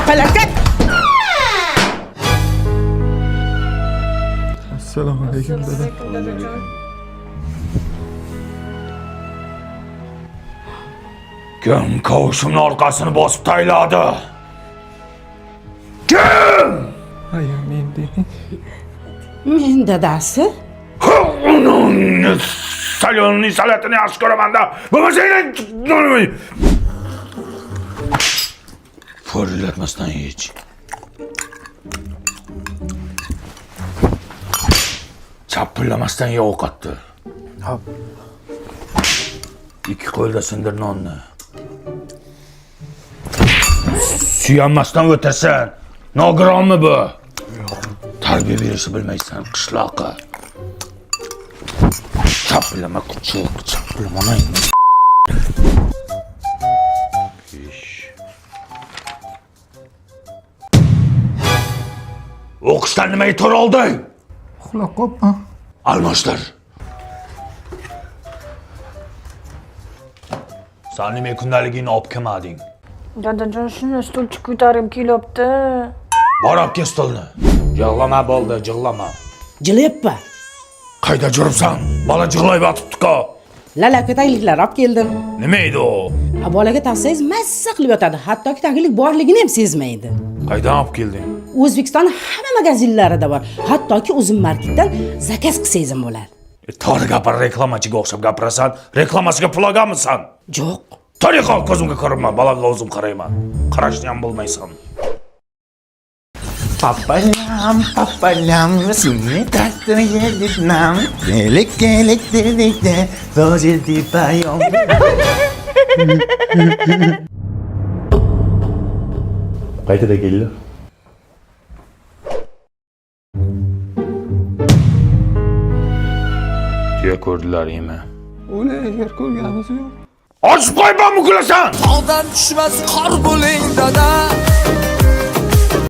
Falokat! Assalomu alaykum dada. Kim kavushimni orqasini bosib tayladi? Kim? Ayol men deyman. Men dadasi. Salyonning salatini yaxshi ko'raman-da. Bo'lmasa Forillatmasdan hech. Chapillamasdan ye ovqatni. Hop. Ikki qo'lda sindir nonni. Suyanmasdan o'tirsan. Nogironmi bu? Tarbiya berishni bilmaysan, qishloqqa. Chapillama kuchuk, chapillamay. O'qishdan nimaga tur olding? Uxlab qolibman. Almashtir. Sen nima kundaligingni olib kelmading? Dadajon, shuni stulchi ko'tarib kelibdi. Bor olib kel stolni. Jig'lama bo'ldi, jig'lama. Jilyapman. Qayda juribsan? Bola jig'lay yotibdi-ku. Lala ko'tayliklar olib keldim. Nima edi u? Bolaga taqsangiz mazza qilib yotadi. Hattoki taglik borligini ham sezmaydi. Qaydan olib kelding? O'zbekiston hamma magazinlarida bor. Hattoki o'zim marketdan zakaz qilsangiz ham bo'ladi. To'g'ri gapir, reklamachiga o'xshab gapirasan. Reklamasiga pul olganmisan? Yo'q. Tariqa ko'zimga ko'rinma, bolaga o'zim qarayman. Qarashni ham bilmaysan. Papalam, seni taktın geldik nam. Gelek dedik de, vazildi bayom. Qaytada keldi? Tuya ko'rdilaringmi? O'la yer ko'rganimiz yo'q. Ochib qo'yman, muklasan! Tog'dan tushmas qor bo'ling dada.